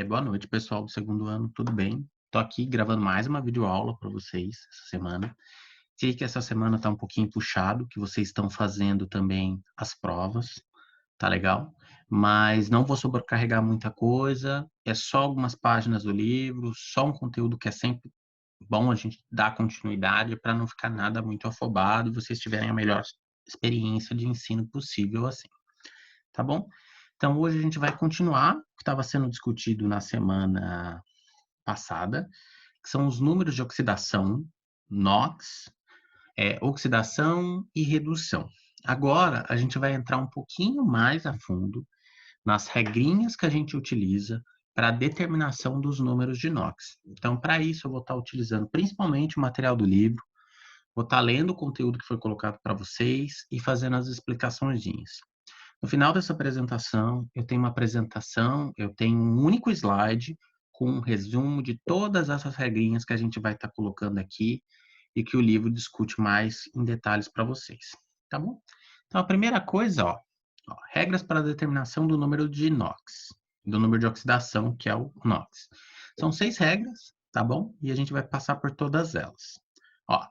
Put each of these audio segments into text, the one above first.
Boa noite, pessoal do segundo ano, tudo bem? Tô aqui gravando mais uma videoaula para vocês essa semana. Sei que essa semana tá um pouquinho puxado, que vocês estão fazendo também as provas, tá legal? Mas não vou sobrecarregar muita coisa, é só algumas páginas do livro, só um conteúdo que é sempre bom a gente dar continuidade para não ficar nada muito afobado e vocês tiverem a melhor experiência de ensino possível assim, tá bom? Então, hoje a gente vai continuar o que estava sendo discutido na semana passada, que são os números de oxidação, NOx, oxidação e redução. Agora, a gente vai entrar um pouquinho mais a fundo nas regrinhas que a gente utiliza para a determinação dos números de NOx. Então, para isso, eu vou estar utilizando principalmente o material do livro, vou estar lendo o conteúdo que foi colocado para vocês e fazendo as explicaçõezinhas. No final dessa apresentação, eu tenho um único slide com um resumo de todas essas regrinhas que a gente vai estar colocando aqui e que o livro discute mais em detalhes para vocês, tá bom? Então, a primeira coisa, regras para a determinação do número de NOx, do número de oxidação, que é o NOx. São 6 regras, tá bom? E a gente vai passar por todas elas. Ó,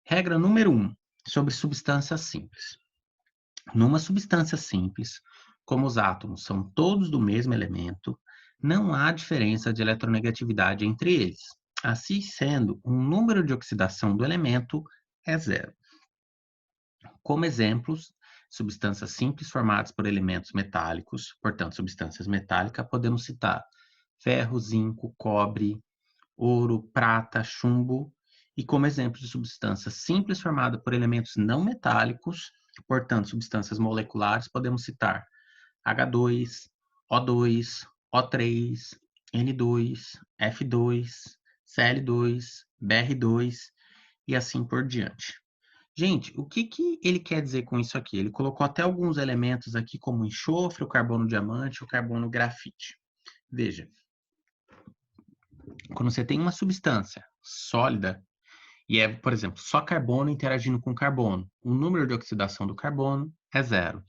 regra número 1, sobre substâncias simples. Numa substância simples, como os átomos são todos do mesmo elemento, não há diferença de eletronegatividade entre eles. Assim sendo, o número de oxidação do elemento é zero. Como exemplos, substâncias simples formadas por elementos metálicos, portanto, substâncias metálicas, podemos citar ferro, zinco, cobre, ouro, prata, chumbo, e como exemplo de substâncias simples formadas por elementos não metálicos, portanto, substâncias moleculares, podemos citar H2, O2, O3, N2, F2, Cl2, Br2 e assim por diante. Gente, o que que ele quer dizer com isso aqui? Ele colocou até alguns elementos aqui, como o enxofre, o carbono diamante, o carbono grafite. Veja, quando você tem uma substância sólida, e é, por exemplo, só carbono interagindo com carbono, o número de oxidação do carbono é zero.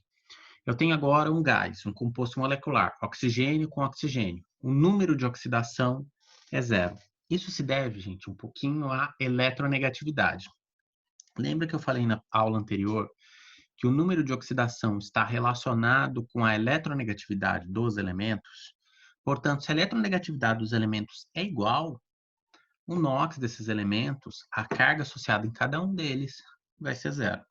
Eu tenho agora um gás, um composto molecular, oxigênio com oxigênio. O número de oxidação é zero. Isso se deve, gente, um pouquinho à eletronegatividade. Lembra que eu falei na aula anterior que o número de oxidação está relacionado com a eletronegatividade dos elementos? Portanto, se a eletronegatividade dos elementos é igual, o NOx desses elementos, a carga associada em cada um deles vai ser zero.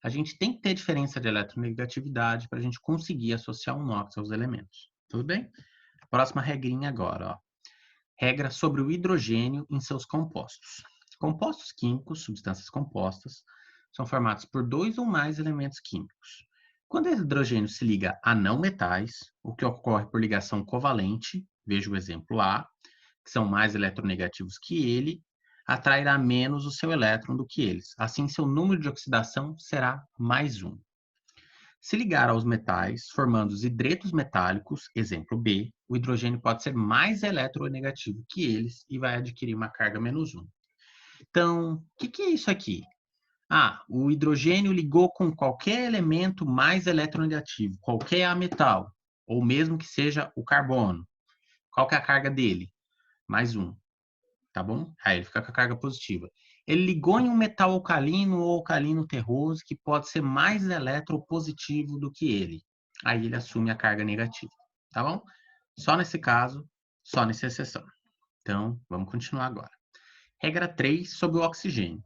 A gente tem que ter diferença de eletronegatividade para a gente conseguir associar um NOx aos elementos. Tudo bem? Próxima regrinha agora, ó. Regra sobre o hidrogênio em seus compostos. Compostos químicos, substâncias compostas, são formados por dois ou mais elementos químicos. Quando o hidrogênio se liga a não metais, o que ocorre por ligação covalente, veja o exemplo A, que são mais eletronegativos que ele, atrairá menos o seu elétron do que eles. Assim, seu número de oxidação será mais um. Se ligar aos metais, formando os hidretos metálicos, exemplo B, o hidrogênio pode ser mais eletronegativo que eles e vai adquirir uma carga menos 1. Então, o que é isso aqui? O hidrogênio ligou com qualquer elemento mais eletronegativo, qualquer metal, ou mesmo que seja o carbono. Qual que é a carga dele? Mais 1. Tá bom? Aí ele fica com a carga positiva. Ele ligou em um metal alcalino ou alcalino terroso que pode ser mais eletropositivo do que ele. Aí ele assume a carga negativa, tá bom? Só nesse caso, só nessa exceção. Então, vamos continuar agora. Regra 3 sobre o oxigênio.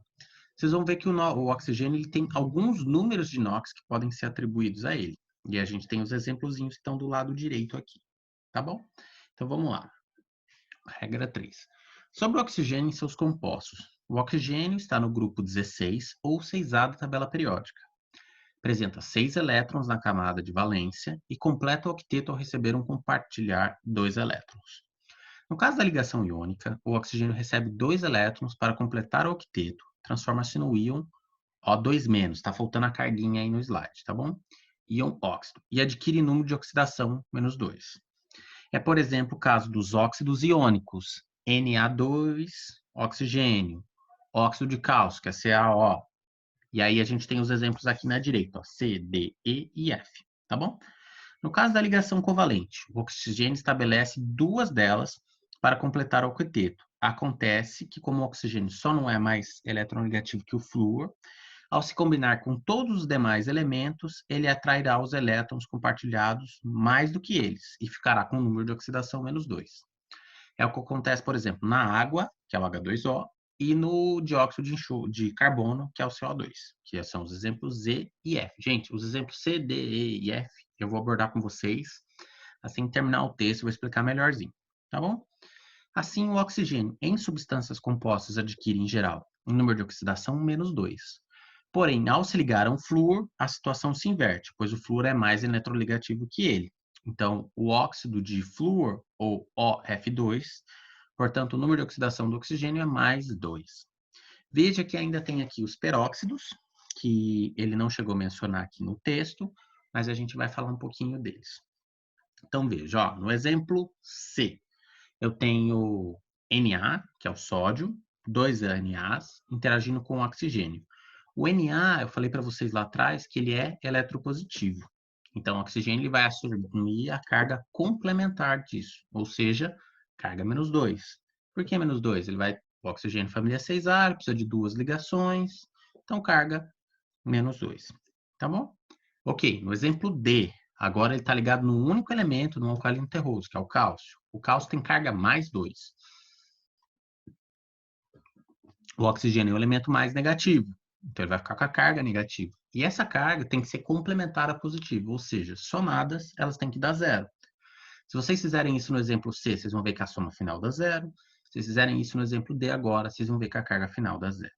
Vocês vão ver que o oxigênio ele tem alguns números de NOx que podem ser atribuídos a ele. E a gente tem os exemplozinhos que estão do lado direito aqui, tá bom? Então, vamos lá. Regra 3. Sobre o oxigênio e seus compostos. O oxigênio está no grupo 16 ou 6A da tabela periódica. Apresenta 6 elétrons na camada de valência e completa o octeto ao receber um compartilhar 2 elétrons. No caso da ligação iônica, o oxigênio recebe 2 elétrons para completar o octeto, transforma-se no íon O2-, está faltando a carguinha aí no slide, tá bom? Íon óxido, e adquire número de oxidação menos 2. É, por exemplo, o caso dos óxidos iônicos, Na2, oxigênio, óxido de cálcio, que é CaO. E aí a gente tem os exemplos aqui na direita, ó, C, D, E e F, tá bom? No caso da ligação covalente, o oxigênio estabelece duas delas para completar o octeto. Acontece que, como o oxigênio só não é mais eletronegativo que o flúor, ao se combinar com todos os demais elementos, ele atrairá os elétrons compartilhados mais do que eles e ficará com o número de oxidação -2. É o que acontece, por exemplo, na água, que é o H2O, e no dióxido de carbono, que é o CO2, que são os exemplos E e F. Gente, os exemplos C, D, E e F eu vou abordar com vocês. Assim que terminar o texto, eu vou explicar melhorzinho, tá bom? Assim, o oxigênio em substâncias compostas adquire, em geral, um número de oxidação -2. Porém, ao se ligar a um flúor, a situação se inverte, pois o flúor é mais eletroligativo que ele. Então, o óxido de flúor, ou OF2, portanto, o número de oxidação do oxigênio é +2. Veja que ainda tem aqui os peróxidos, que ele não chegou a mencionar aqui no texto, mas a gente vai falar um pouquinho deles. Então, veja, ó, no exemplo C, eu tenho Na, que é o sódio, dois NAs, interagindo com o oxigênio. O Na, eu falei para vocês lá atrás que ele é eletropositivo. Então, o oxigênio ele vai assumir a carga complementar disso, ou seja, carga -2. Por que -2? O oxigênio família 6A, ele precisa de duas ligações, então carga -2. Tá bom? Ok, no exemplo D, agora ele está ligado num único elemento, num alcalino terroso, que é o cálcio. O cálcio tem carga +2. O oxigênio é o elemento mais negativo, então ele vai ficar com a carga negativa. E essa carga tem que ser complementar a positiva, ou seja, somadas, elas têm que dar zero. Se vocês fizerem isso no exemplo C, vocês vão ver que a soma final dá zero. Se vocês fizerem isso no exemplo D agora, vocês vão ver que a carga final dá zero.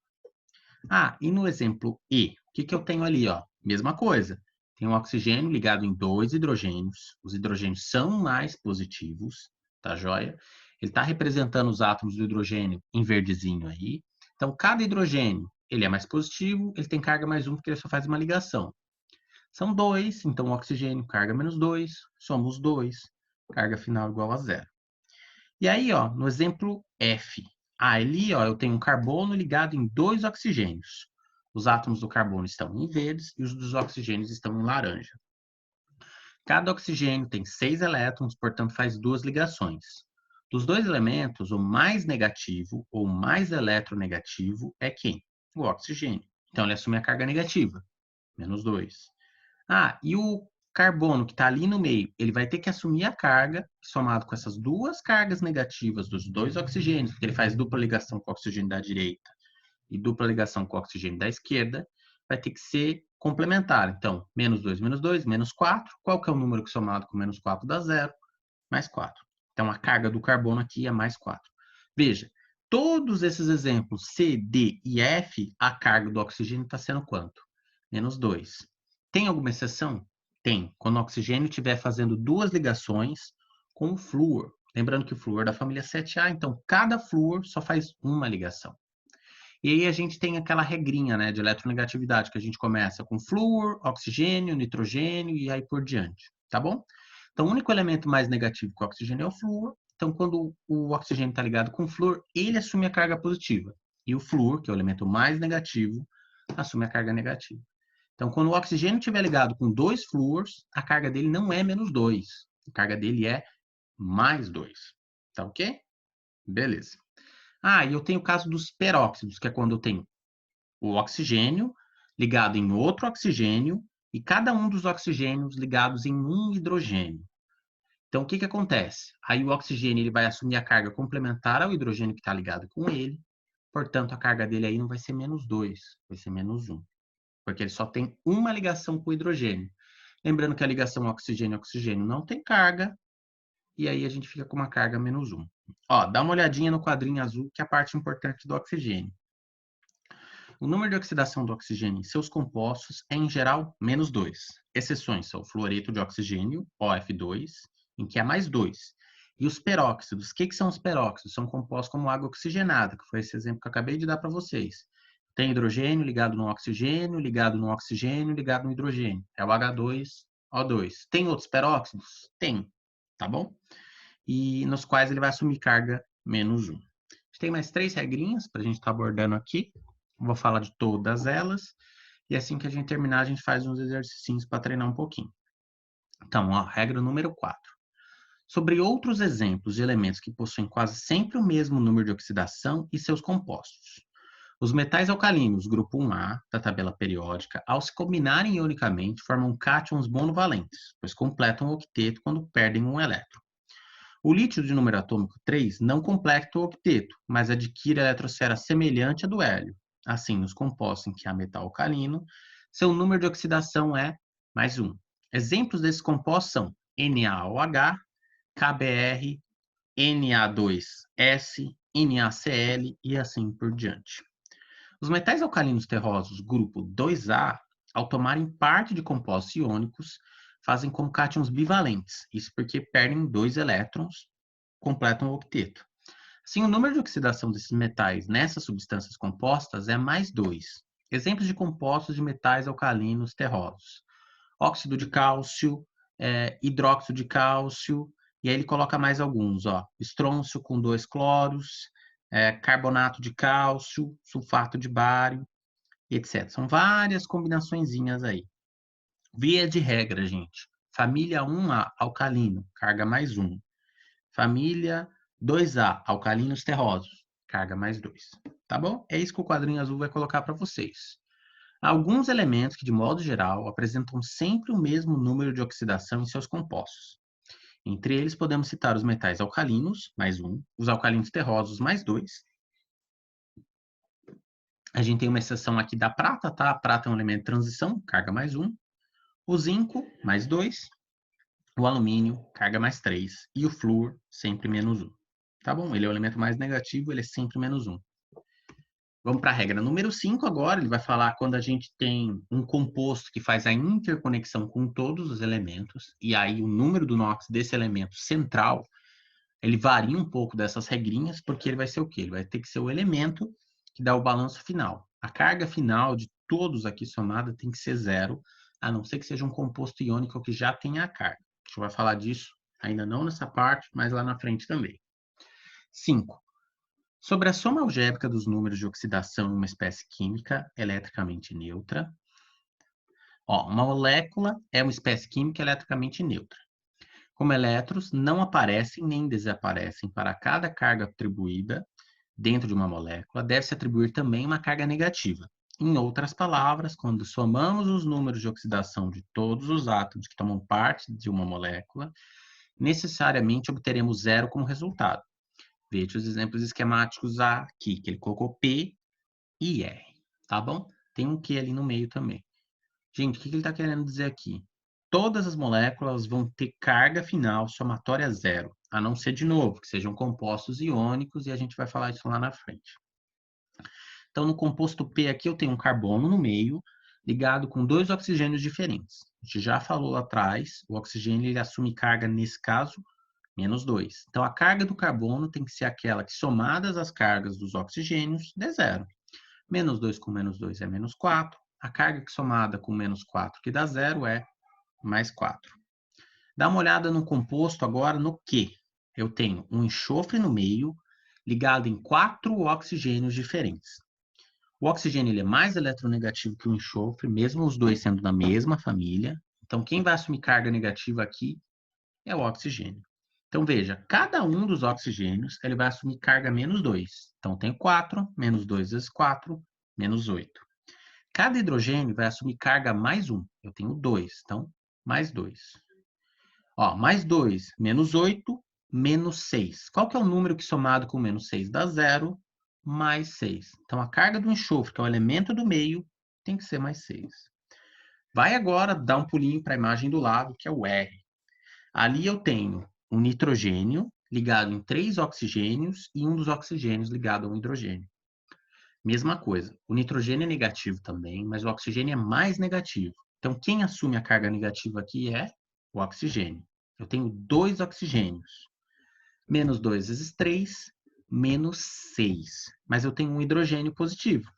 Ah, e no exemplo E, o que eu tenho ali? Ó? Mesma coisa. Tem um oxigênio ligado em dois hidrogênios. Os hidrogênios são mais positivos, tá joia? Ele está representando os átomos do hidrogênio em verdezinho aí. Então, cada hidrogênio, ele é mais positivo, ele tem carga +1 porque ele só faz uma ligação. São dois, então o oxigênio, carga -2, somos 2, carga final igual a zero. E aí, ó, no exemplo F, ali, ó, eu tenho um carbono ligado em dois oxigênios. Os átomos do carbono estão em verdes e os dos oxigênios estão em laranja. Cada oxigênio tem 6 elétrons, portanto faz duas ligações. Dos dois elementos, o mais negativo ou mais eletronegativo é quem? O oxigênio. Então ele assume a carga negativa, -2. Ah, e o carbono que está ali no meio, ele vai ter que assumir a carga, somado com essas duas cargas negativas dos dois oxigênios, porque ele faz dupla ligação com o oxigênio da direita e dupla ligação com o oxigênio da esquerda, vai ter que ser complementar. Então, -2, -2, -4. Qual que é o número que somado com -4 dá zero? +4. Então, a carga do carbono aqui é +4. Veja, todos esses exemplos C, D e F, a carga do oxigênio está sendo quanto? -2. Tem alguma exceção? Tem. Quando o oxigênio estiver fazendo duas ligações com o flúor. Lembrando que o flúor é da família 7A, então cada flúor só faz uma ligação. E aí a gente tem aquela regrinha, né, de eletronegatividade, que a gente começa com flúor, oxigênio, nitrogênio e aí por diante, tá bom? Então, o único elemento mais negativo que o oxigênio é o flúor. Então, quando o oxigênio está ligado com o flúor, ele assume a carga positiva. E o flúor, que é o elemento mais negativo, assume a carga negativa. Então, quando o oxigênio estiver ligado com dois flúors, a carga dele não é -2. A carga dele é +2. Tá ok? Beleza. Ah, e eu tenho o caso dos peróxidos, que é quando eu tenho o oxigênio ligado em outro oxigênio e cada um dos oxigênios ligados em um hidrogênio. Então, o que acontece? Aí o oxigênio ele vai assumir a carga complementar ao hidrogênio que está ligado com ele. Portanto, a carga dele aí não vai ser -2, vai ser -1. Porque ele só tem uma ligação com o hidrogênio. Lembrando que a ligação oxigênio-oxigênio não tem carga, e aí a gente fica com uma carga -1. Ó, dá uma olhadinha no quadrinho azul, que é a parte importante do oxigênio. O número de oxidação do oxigênio em seus compostos é, em geral, -2. Exceções são o fluoreto de oxigênio, OF2, em que é +2. E os peróxidos. O que são os peróxidos? São compostos como água oxigenada, que foi esse exemplo que eu acabei de dar para vocês. Tem hidrogênio ligado no oxigênio, ligado no oxigênio, ligado no hidrogênio. É o H2O2. Tem outros peróxidos? Tem, tá bom? E nos quais ele vai assumir carga -1. A gente tem mais 3 regrinhas para a gente estar abordando aqui. Vou falar de todas elas. E assim que a gente terminar, a gente faz uns exercícios para treinar um pouquinho. Então, ó, regra número 4. Sobre outros exemplos de elementos que possuem quase sempre o mesmo número de oxidação e seus compostos. Os metais alcalinos, grupo 1A da tabela periódica, ao se combinarem ionicamente, formam cátions monovalentes, pois completam o octeto quando perdem um elétron. O lítio de número atômico 3 não completa o octeto, mas adquire a eletrosfera semelhante à do hélio. Assim, nos compostos em que há metal alcalino, seu número de oxidação é mais 1. Exemplos desses compostos são NaOH, KBr, Na2S, NaCl e assim por diante. Os metais alcalinos terrosos grupo 2A, ao tomarem parte de compostos iônicos, fazem como cátions bivalentes, isso porque perdem 2 elétrons, completam o octeto. Assim, o número de oxidação desses metais nessas substâncias compostas é mais 2. Exemplos de compostos de metais alcalinos terrosos: óxido de cálcio, hidróxido de cálcio, e aí ele coloca mais alguns, ó, estrôncio com 2 cloros, carbonato de cálcio, sulfato de bário, etc. São várias combinaçõezinhas aí. Via de regra, gente. Família 1A, alcalino, carga mais 1. Família 2A, alcalinos terrosos, carga mais 2. Tá bom? É isso que o quadrinho azul vai colocar para vocês. Há alguns elementos que, de modo geral, apresentam sempre o mesmo número de oxidação em seus compostos. Entre eles, podemos citar os metais alcalinos, mais 1, os alcalinos terrosos, mais 2. A gente tem uma exceção aqui da prata, tá? A prata é um elemento de transição, carga mais 1. O zinco, mais 2. O alumínio, carga mais 3. E o flúor, sempre menos 1. Tá bom? Ele é o elemento mais negativo, ele é sempre menos 1. Vamos para a regra número 5 agora. Ele vai falar quando a gente tem um composto que faz a interconexão com todos os elementos, e aí o número do NOx desse elemento central, ele varia um pouco dessas regrinhas, porque ele vai ser o quê? Ele vai ter que ser o elemento que dá o balanço final. A carga final de todos aqui somada tem que ser 0, a não ser que seja um composto iônico que já tenha a carga. A gente vai falar disso ainda não nessa parte, mas lá na frente também. 5. Sobre a soma algébrica dos números de oxidação em uma espécie química eletricamente neutra. Ó, uma molécula é uma espécie química eletricamente neutra. Como elétrons não aparecem nem desaparecem para cada carga atribuída dentro de uma molécula, deve-se atribuir também uma carga negativa. Em outras palavras, quando somamos os números de oxidação de todos os átomos que tomam parte de uma molécula, necessariamente obteremos 0 como resultado. Veja os exemplos esquemáticos aqui, que ele colocou P e R, tá bom? Tem um Q ali no meio também. Gente, o que ele está querendo dizer aqui? Todas as moléculas vão ter carga final somatória 0, a não ser, de novo, que sejam compostos iônicos, e a gente vai falar isso lá na frente. Então, no composto P aqui, eu tenho um carbono no meio, ligado com 2 oxigênios diferentes. A gente já falou lá atrás, o oxigênio ele assume carga, nesse caso, menos 2. Então, a carga do carbono tem que ser aquela que, somadas as cargas dos oxigênios, dê 0. Menos 2 com menos 2 é menos 4. A carga que somada com menos 4, que dá 0, é mais 4. Dá uma olhada no composto agora no Q. Eu tenho um enxofre no meio, ligado em 4 oxigênios diferentes. O oxigênio ele é mais eletronegativo que o enxofre, mesmo os dois sendo da mesma família. Então, quem vai assumir carga negativa aqui é o oxigênio. Então, veja, cada um dos oxigênios ele vai assumir carga menos 2. Então, tem 4, menos 2 vezes 4, menos 8. Cada hidrogênio vai assumir carga mais 1. Eu tenho 2, então, mais 2. Ó, mais 2, menos 8, menos 6. Qual que é o número que somado com menos 6 dá 0? Mais 6. Então, a carga do enxofre, que é o elemento do meio, tem que ser mais 6. Vai agora dar um pulinho para a imagem do lado, que é o R. Ali eu tenho um nitrogênio ligado em 3 oxigênios e um dos oxigênios ligado a um hidrogênio. Mesma coisa, o nitrogênio é negativo também, mas o oxigênio é mais negativo. Então, quem assume a carga negativa aqui é o oxigênio. Eu tenho 2 oxigênios. Menos 2 vezes 3, menos 6. Mas eu tenho um hidrogênio positivo,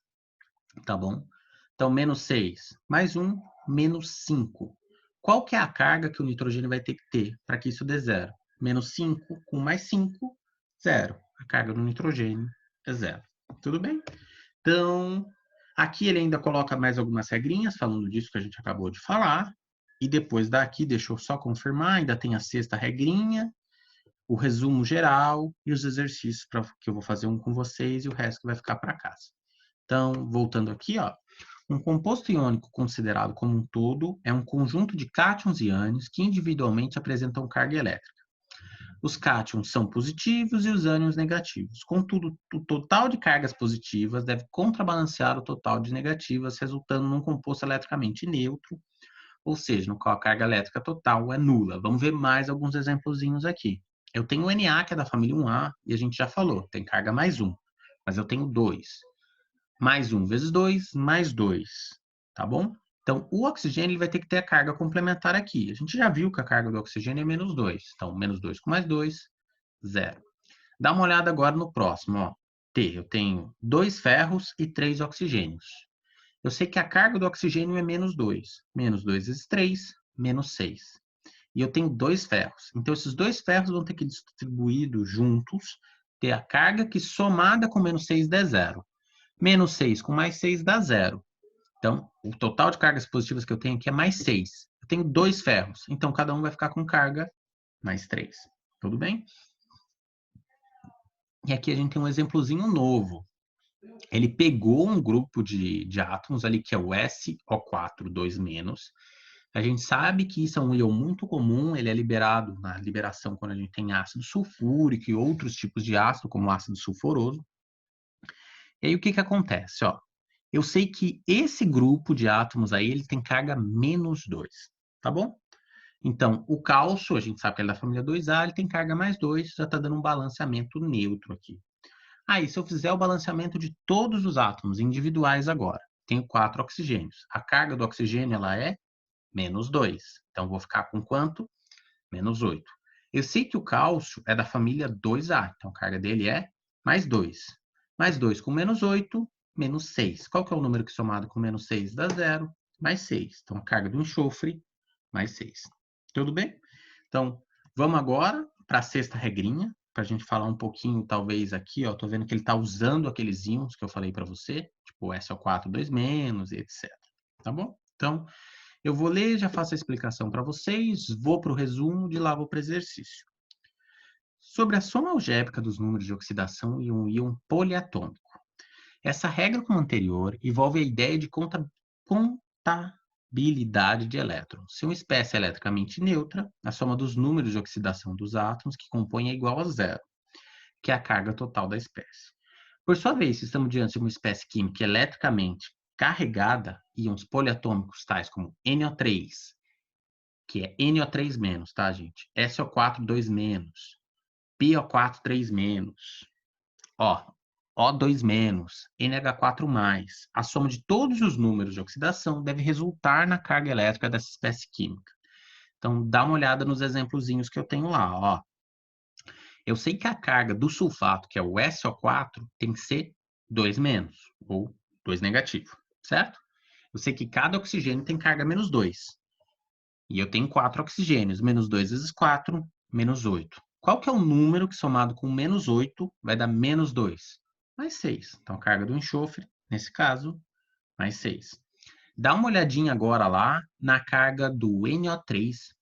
tá bom? Então, menos 6 mais 1, menos 5. Qual que é a carga que o nitrogênio vai ter que ter para que isso dê 0? Menos 5 com mais 5, 0. A carga do nitrogênio é 0. Tudo bem? Então, aqui ele ainda coloca mais algumas regrinhas, falando disso que a gente acabou de falar. E depois daqui, deixa eu só confirmar, ainda tem a sexta regrinha, o resumo geral e os exercícios que eu vou fazer um com vocês e o resto que vai ficar para casa. Então, voltando aqui, ó, um composto iônico considerado como um todo é um conjunto de cátions e ânions que individualmente apresentam carga elétrica. Os cátions são positivos e os ânions negativos. Contudo, o total de cargas positivas deve contrabalancear o total de negativas, resultando num composto eletricamente neutro, ou seja, no qual a carga elétrica total é nula. Vamos ver mais alguns exemplozinhos aqui. Eu tenho o Na, que é da família 1A, e a gente já falou, tem carga mais 1, mas eu tenho 2. Mais 1 vezes 2, mais 2, tá bom? Então, o oxigênio ele vai ter que ter a carga complementar aqui. A gente já viu que a carga do oxigênio é menos 2. Então, menos 2 com mais 2, 0. Dá uma olhada agora no próximo. Ó. Eu tenho 2 ferros e 3 oxigênios. Eu sei que a carga do oxigênio é menos 2. Menos 2 vezes 3, menos 6. E eu tenho 2 ferros. Então, esses 2 ferros vão ter que distribuídos juntos ter a carga que somada com menos 6 dá 0. Menos 6 com mais 6 dá 0. Então, o total de cargas positivas que eu tenho aqui é mais 6. Eu tenho 2 ferros. Então, cada um vai ficar com carga mais 3. Tudo bem? E aqui a gente tem um exemplozinho novo. Ele pegou um grupo de átomos ali, que é o SO4, 2-. A gente sabe que isso é um íon muito comum, ele é liberado na liberação quando a gente tem ácido sulfúrico e outros tipos de ácido, como o ácido sulfuroso. E aí o que que acontece? Ó, eu sei que esse grupo de átomos aí, ele tem carga menos 2, tá bom? Então, o cálcio, a gente sabe que ele é da família 2A, ele tem carga mais 2, já está dando um balanceamento neutro aqui. Aí, se eu fizer o balanceamento de todos os átomos individuais agora, tenho 4 oxigênios. A carga do oxigênio, ela é menos 2. Então, vou ficar com quanto? Menos 8. Eu sei que o cálcio é da família 2A, então a carga dele é mais 2. Mais 2 com menos 8, menos 6. Qual que é o número que somado com menos 6 dá 0? Mais 6. Então, a carga do enxofre, mais 6. Tudo bem? Então, vamos agora para a sexta regrinha, para a gente falar um pouquinho, talvez, aqui, ó, tô vendo que ele está usando aqueles íons que eu falei para você, tipo SO4, 2-, e etc. Tá bom? Então, eu vou ler, já faço a explicação para vocês, vou para o resumo, de lá vou para o exercício. Sobre a soma algébrica dos números de oxidação em um íon poliatômico. Essa regra, como anterior, envolve a ideia de contabilidade de elétrons. Se uma espécie é eletricamente neutra, a soma dos números de oxidação dos átomos que compõem é igual a 0, que é a carga total da espécie. Por sua vez, se estamos diante de uma espécie química eletricamente carregada, íons poliatômicos tais como NO3, que é NO3-, tá, gente? SO4, 2-, PO4, 3-, ó, O2-, NH4+. A soma de todos os números de oxidação deve resultar na carga elétrica dessa espécie química. Então, dá uma olhada nos exemplozinhos que eu tenho lá, ó. Eu sei que a carga do sulfato, que é o SO4, tem que ser 2-, ou 2 negativo, certo? Eu sei que cada oxigênio tem carga menos 2. E eu tenho 4 oxigênios. Menos 2 vezes 4, menos 8. Qual que é o número que somado com menos 8 vai dar menos 2? Mais 6. Então, a carga do enxofre, nesse caso, mais 6. Dá uma olhadinha agora lá na carga do NO3-.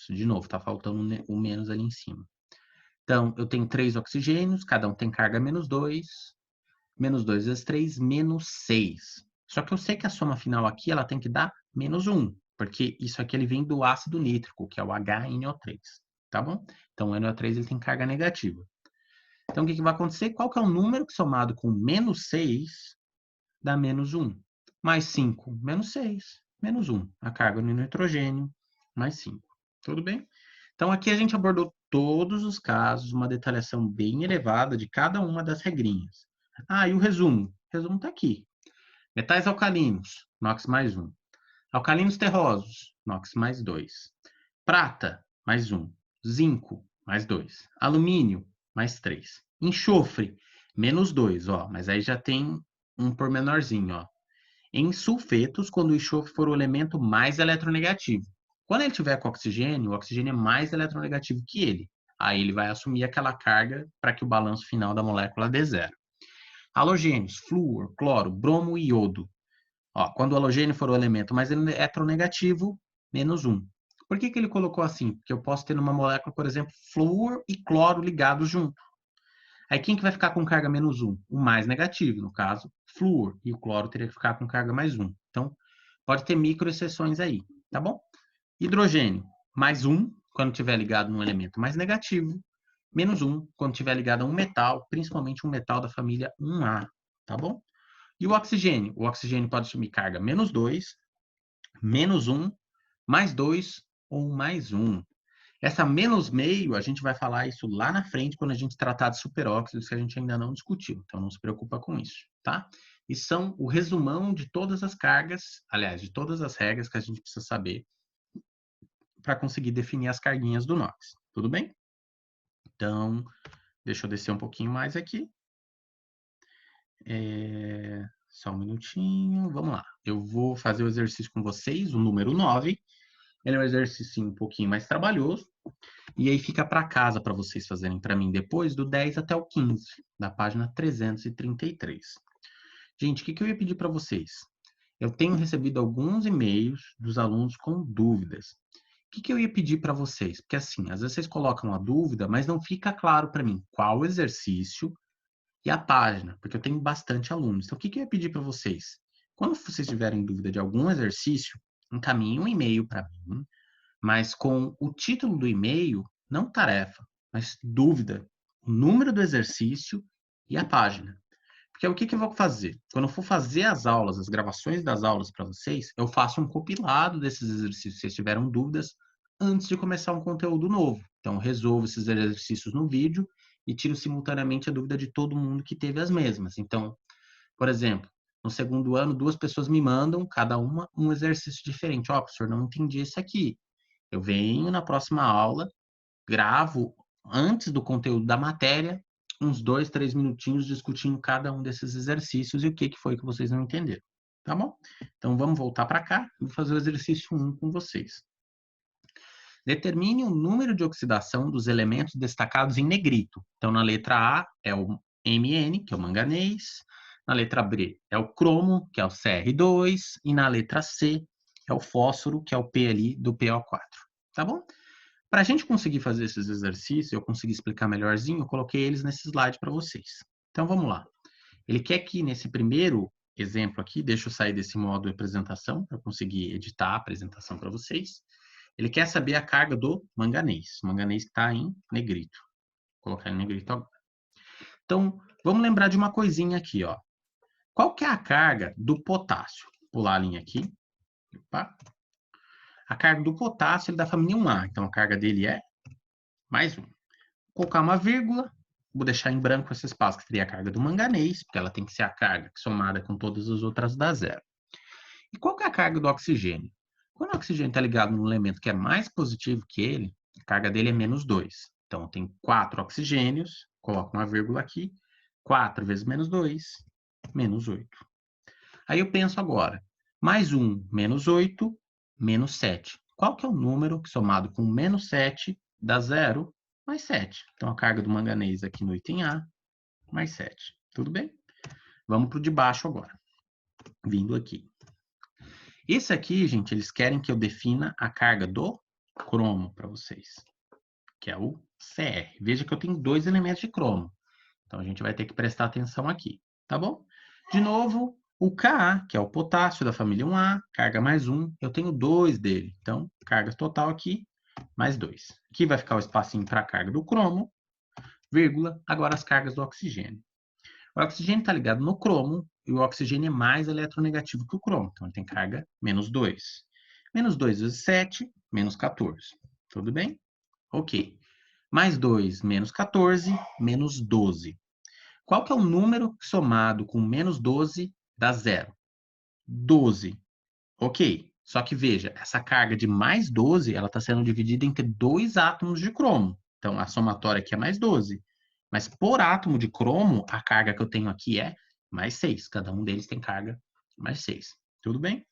De novo, está faltando o menos ali em cima. Então, eu tenho 3 oxigênios, cada um tem carga menos 2. Menos 2 vezes 3, menos 6. Só que eu sei que a soma final aqui ela tem que dar menos 1, porque isso aqui ele vem do ácido nítrico, que é o HNO3, tá bom? Então, o NO3 ele tem carga negativa. Então, o que vai acontecer? Qual que é o número que somado com menos 6 dá menos 1? Mais 5, menos 6, menos 1. A carga no nitrogênio, mais 5. Tudo bem? Então, aqui a gente abordou todos os casos, uma detalhação bem elevada de cada uma das regrinhas. Ah, e o resumo? O resumo está aqui. Metais alcalinos, NOx mais 1. Alcalinos terrosos, NOx mais 2. Prata, mais 1. Zinco, mais 2. Alumínio, mais 3. Enxofre, menos 2, ó. Mas aí já tem um pormenorzinho, ó. Em sulfetos, quando o enxofre for o elemento mais eletronegativo. Quando ele tiver com oxigênio, o oxigênio é mais eletronegativo que ele. Aí ele vai assumir aquela carga para que o balanço final da molécula dê 0. Halogênios, flúor, cloro, bromo e iodo. Ó, quando o halogênio for o elemento mais eletronegativo, menos 1. Por que ele colocou assim? Porque eu posso ter numa molécula, por exemplo, flúor e cloro ligados junto. Aí quem que vai ficar com carga menos 1? O mais negativo, no caso, flúor. E o cloro teria que ficar com carga mais 1. Então, pode ter micro exceções aí, tá bom? Hidrogênio, mais 1, quando estiver ligado num elemento mais negativo. Menos 1, quando estiver ligado a um metal, principalmente um metal da família 1A, tá bom? E o oxigênio? O oxigênio pode assumir carga menos 2, menos 1, mais 2 ou mais 1. Essa menos meio, a gente vai falar isso lá na frente, quando a gente tratar de superóxidos, que a gente ainda não discutiu. Então, não se preocupa com isso, tá? E são o resumão de todas as cargas, aliás, de todas as regras que a gente precisa saber para conseguir definir as carguinhas do NOx. Tudo bem? Então, deixa eu descer um pouquinho mais aqui. Só um minutinho, vamos lá. Eu vou fazer o exercício com vocês, o número 9. Ele é um exercício um pouquinho mais trabalhoso. E aí fica para casa para vocês fazerem para mim depois, do 10 até o 15, da página 333. Gente, o que eu ia pedir para vocês? Eu tenho recebido alguns e-mails dos alunos com dúvidas. O que eu ia pedir para vocês? Porque assim, às vezes vocês colocam a dúvida, mas não fica claro para mim qual o exercício e a página, porque eu tenho bastante alunos. Então, o que eu ia pedir para vocês? Quando vocês tiverem dúvida de algum exercício, encaminhe um e-mail para mim, mas com o título do e-mail, não tarefa, mas dúvida, o número do exercício e a página. Porque o que eu vou fazer? Quando eu for fazer as aulas, as gravações das aulas para vocês, eu faço um compilado desses exercícios, se vocês tiveram dúvidas, antes de começar um conteúdo novo. Então, eu resolvo esses exercícios no vídeo e tiro simultaneamente a dúvida de todo mundo que teve as mesmas. Então, por exemplo, no segundo ano, 2 pessoas me mandam, cada uma, um exercício diferente. Ó, professor, não entendi esse aqui. Eu venho na próxima aula, gravo antes do conteúdo da matéria, uns 2, 3 minutinhos discutindo cada um desses exercícios e o que foi que vocês não entenderam. Tá bom? Então vamos voltar para cá e vou fazer o exercício 1 com vocês. Determine o número de oxidação dos elementos destacados em negrito. Então, na letra A é o Mn, que é o manganês. Na letra B é o cromo, que é o Cr2. E na letra C é o fósforo, que é o P ali do PO4. Tá bom? Para a gente conseguir fazer esses exercícios, eu conseguir explicar melhorzinho, eu coloquei eles nesse slide para vocês. Então, vamos lá. Ele quer que nesse primeiro exemplo aqui, deixa eu sair desse modo de apresentação, para conseguir editar a apresentação para vocês. Ele quer saber a carga do manganês. O manganês está em negrito. Vou colocar em negrito agora. Então, vamos lembrar de uma coisinha aqui, ó. Qual que é a carga do potássio? Vou pular a linha aqui. Opa. A carga do potássio é da família 1A. Então, a carga dele é mais 1. Vou colocar uma vírgula. Vou deixar em branco esse espaço que seria a carga do manganês, porque ela tem que ser a carga somada com todas as outras dá zero. E qual que é a carga do oxigênio? Quando o oxigênio está ligado num elemento que é mais positivo que ele, a carga dele é menos 2. Então, tem 4 oxigênios, coloco uma vírgula aqui, 4 vezes menos 2, menos 8. Aí eu penso agora, mais 1, menos 8, menos 7. Qual que é o número que somado com menos 7 dá 0 mais 7? Então, a carga do manganês aqui no item A, mais 7. Tudo bem? Vamos para o de baixo agora. Vindo aqui. Esse aqui, gente, eles querem que eu defina a carga do cromo para vocês, que é o Cr. Veja que eu tenho 2 elementos de cromo. Então, a gente vai ter que prestar atenção aqui, tá bom? De novo, o Ka, que é o potássio da família 1A, carga mais 1, eu tenho 2 dele. Então, carga total aqui, mais 2. Aqui vai ficar o espacinho para a carga do cromo, vírgula, agora as cargas do oxigênio. O oxigênio está ligado no cromo, e o oxigênio é mais eletronegativo que o cromo. Então, ele tem carga menos 2. Menos 2 vezes 7, menos 14. Tudo bem? Ok. Mais 2, menos 14, menos 12. Qual que é o número que somado com menos 12 dá zero? 12. Ok. Só que veja, essa carga de mais 12, ela está sendo dividida entre 2 átomos de cromo. Então, a somatória aqui é mais 12. Mas por átomo de cromo, a carga que eu tenho aqui é mais 6. Cada um deles tem carga mais 6. Tudo bem?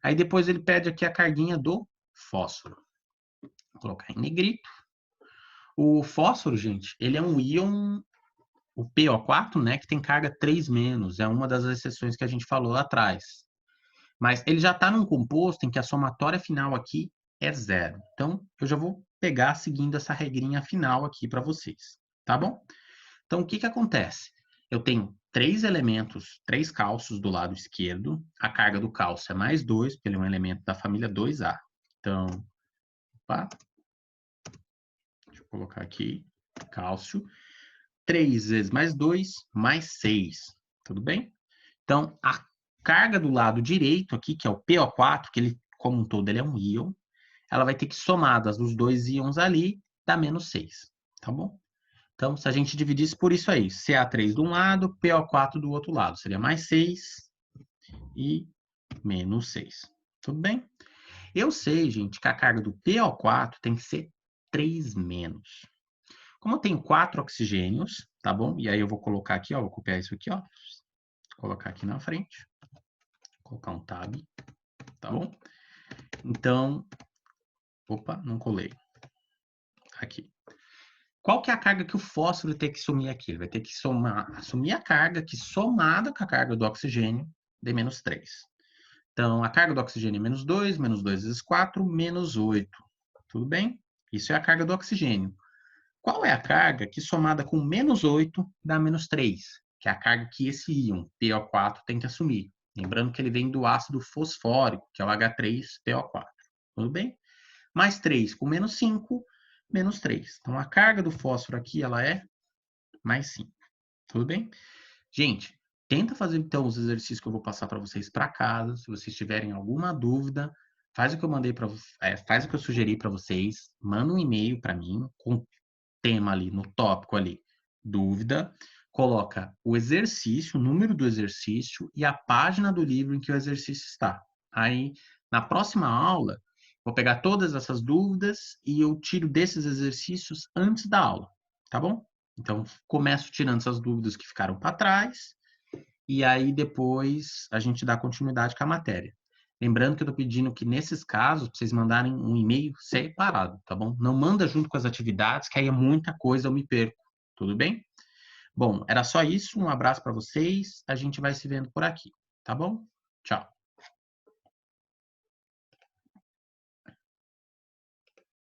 Aí depois ele pede aqui a carguinha do fósforo. Vou colocar em negrito. O fósforo, gente, ele é um íon, o PO4, né, que tem carga 3-. É uma das exceções que a gente falou lá atrás. Mas ele já está num composto em que a somatória final aqui é 0. Então, eu já vou pegar seguindo essa regrinha final aqui para vocês, tá bom? Então, o que que acontece? Eu tenho 3 elementos, 3 cálcios do lado esquerdo. A carga do cálcio é mais 2, porque ele é um elemento da família 2A. Então, opa, deixa eu colocar aqui, cálcio. 3 vezes mais 2, mais 6. Tudo bem? Então, a carga do lado direito aqui, que é o PO4, que ele, como um todo, ele é um íon, ela vai ter que somadas dos dois íons ali, dá menos 6. Tá bom? Então, se a gente dividisse por isso aí, Ca3 de um lado, PO4 do outro lado, seria mais 6 e menos 6. Tudo bem? Eu sei, gente, que a carga do PO4 tem que ser 3 menos. Como eu tenho 4 oxigênios, tá bom? E aí eu vou colocar aqui, ó, vou copiar isso aqui, ó. Colocar aqui na frente. Colocar um tab, tá bom? Então, opa, não colei. Aqui. Qual que é a carga que o fósforo tem que assumir aqui? Ele vai ter que assumir a carga que, somada com a carga do oxigênio, dê menos 3. Então, a carga do oxigênio é menos 2 vezes 4, menos 8. Tudo bem? Isso é a carga do oxigênio. Qual é a carga que, somada com menos 8, dá menos 3? Que é a carga que esse íon, PO4, tem que assumir. Lembrando que ele vem do ácido fosfórico, que é o H3PO4. Tudo bem? Mais 3 com menos 5, menos 3. Então, a carga do fósforo aqui, ela é mais 5. Tudo bem? Gente, tenta fazer então os exercícios que eu vou passar para vocês para casa. Se vocês tiverem alguma dúvida, faz o que eu mandei para, faz o que eu sugeri para vocês, manda um e-mail para mim com tema ali no tópico ali, dúvida, coloca o exercício, o número do exercício e a página do livro em que o exercício está. Aí, na próxima aula, vou pegar todas essas dúvidas e eu tiro desses exercícios antes da aula, tá bom? Então, começo tirando essas dúvidas que ficaram para trás e aí depois a gente dá continuidade com a matéria. Lembrando que eu estou pedindo que, nesses casos, vocês mandarem um e-mail separado, tá bom? Não manda junto com as atividades, que aí é muita coisa, eu me perco. Tudo bem? Bom, era só isso. Um abraço para vocês. A gente vai se vendo por aqui, tá bom? Tchau.